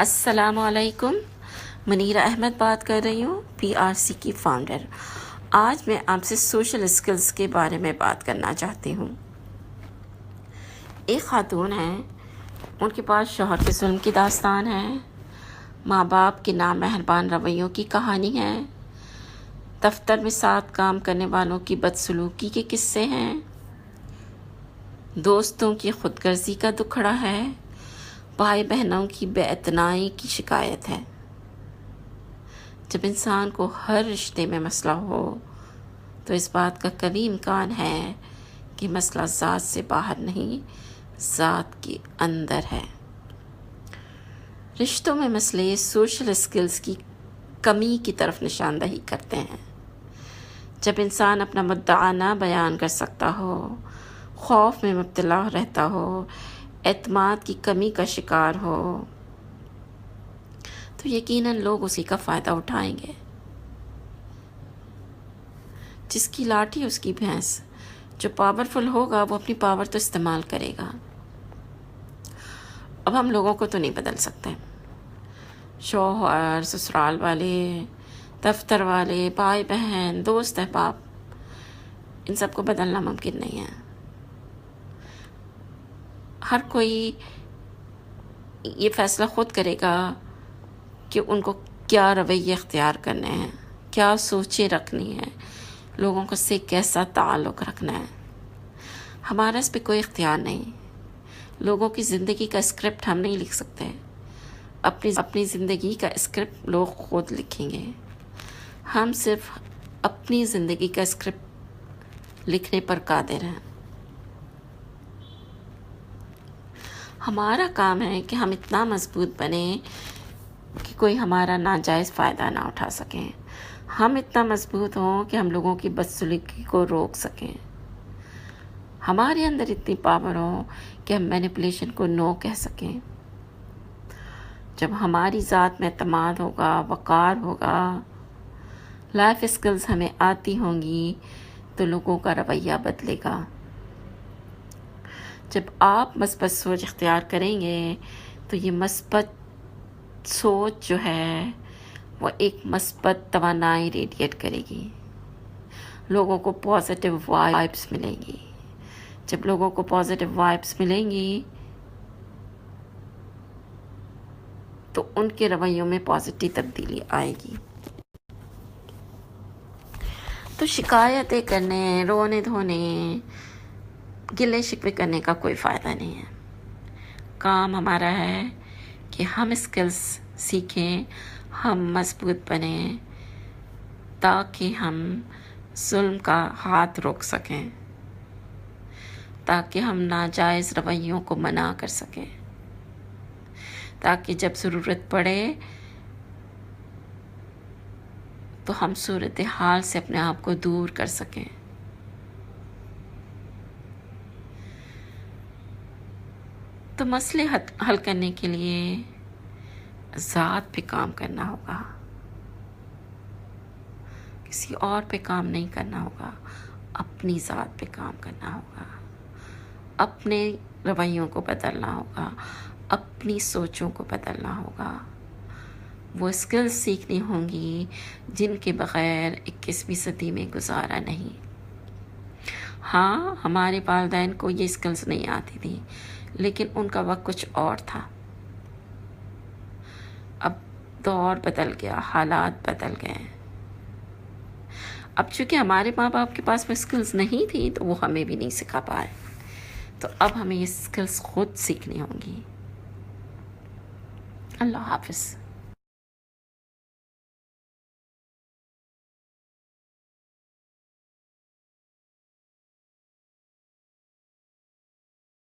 السلام علیکم، منیرہ احمد بات کر رہی ہوں، PRC کی فاؤنڈر۔ آج میں آپ سے سوشل اسکلز کے بارے میں بات کرنا چاہتی ہوں۔ ایک خاتون ہیں، ان کے پاس شوہر کے ظلم کی داستان ہے، ماں باپ کے نامہربان رویوں کی کہانی ہے، دفتر میں ساتھ کام کرنے والوں کی بدسلوکی کے قصے ہیں، دوستوں کی خود غرضی کا دکھڑا ہے، بھائی بہنوں کی بے اعتنائی کی شکایت ہے۔ جب انسان کو ہر رشتے میں مسئلہ ہو تو اس بات کا قوی امکان ہے کہ مسئلہ ذات سے باہر نہیں، ذات کے اندر ہے۔ رشتوں میں مسئلے سوشل اسکلز کی کمی کی طرف نشاندہی کرتے ہیں۔ جب انسان اپنا مدعا نہ بیان کر سکتا ہو، خوف میں مبتلا رہتا ہو، اعتماد کی کمی کا شکار ہو، تو یقیناً لوگ اسی کا فائدہ اٹھائیں گے۔ جس کی لاٹھی اس کی بھینس، جو پاورفل ہوگا وہ اپنی پاور تو استعمال کرے گا۔ اب ہم لوگوں کو تو نہیں بدل سکتے، شوہر، سسرال والے، دفتر والے، بھائی بہن، دوست احباب، ان سب کو بدلنا ممکن نہیں ہے۔ ہر کوئی یہ فیصلہ خود کرے گا کہ ان کو کیا رویے اختیار کرنے ہیں، کیا سوچیں رکھنی ہیں، لوگوں کو سے کیسا تعلق رکھنا ہے۔ ہمارا اس پہ کوئی اختیار نہیں۔ لوگوں کی زندگی کا اسکرپٹ ہم نہیں لکھ سکتے، اپنی زندگی کا اسکرپٹ لوگ خود لکھیں گے۔ ہم صرف اپنی زندگی کا اسکرپٹ لکھنے پر قادر ہیں۔ ہمارا کام ہے کہ ہم اتنا مضبوط بنیں کہ کوئی ہمارا ناجائز فائدہ نہ اٹھا سکیں۔ ہم اتنا مضبوط ہوں کہ ہم لوگوں کی بدسلوکی کو روک سکیں۔ ہمارے اندر اتنی پاور ہو کہ ہم مینیپولیشن کو نو کہہ سکیں۔ جب ہماری ذات میں اعتماد ہوگا، وقار ہوگا، لائف اسکلز ہمیں آتی ہوں گی تو لوگوں کا رویہ بدلے گا۔ جب آپ مثبت سوچ اختیار کریں گے تو یہ مثبت سوچ جو ہے وہ ایک مثبت توانائی ریڈیٹ کرے گی، لوگوں کو پازیٹیو وائبس ملیں گی۔ جب لوگوں کو پازیٹیو وائبس ملیں گی تو ان کے رویوں میں پازیٹیو تبدیلی آئے گی۔ تو شکایتیں کرنے، رونے دھونے، گلے شکوے کرنے کا کوئی فائدہ نہیں ہے۔ کام ہمارا ہے کہ ہم اسکلز سیکھیں، ہم مضبوط بنیں تاکہ ہم ظلم کا ہاتھ روک سکیں، تاکہ ہم ناجائز رویوں کو منع کر سکیں، تاکہ جب ضرورت پڑے تو ہم صورتحال سے اپنے آپ کو دور کر سکیں۔ تو مسئلے حل کرنے کے لیے ذات پہ کام کرنا ہوگا، کسی اور پہ کام نہیں کرنا ہوگا، اپنی ذات پہ کام کرنا ہوگا، اپنے رویوں کو بدلنا ہوگا، اپنی سوچوں کو بدلنا ہوگا۔ وہ اسکلز سیکھنی ہوں گی جن کے بغیر 21ویں صدی میں گزارا نہیں۔ ہاں، ہمارے والدین کو یہ اسکلز نہیں آتی تھی، لیکن ان کا وقت کچھ اور تھا۔ اب دور بدل گیا، حالات بدل گئے۔ اب چونکہ ہمارے ماں باپ کے پاس وہ اسکلز نہیں تھی تو وہ ہمیں بھی نہیں سکھا پائے، تو اب ہمیں یہ اسکلز خود سیکھنی ہوں گی۔ اللہ حافظ۔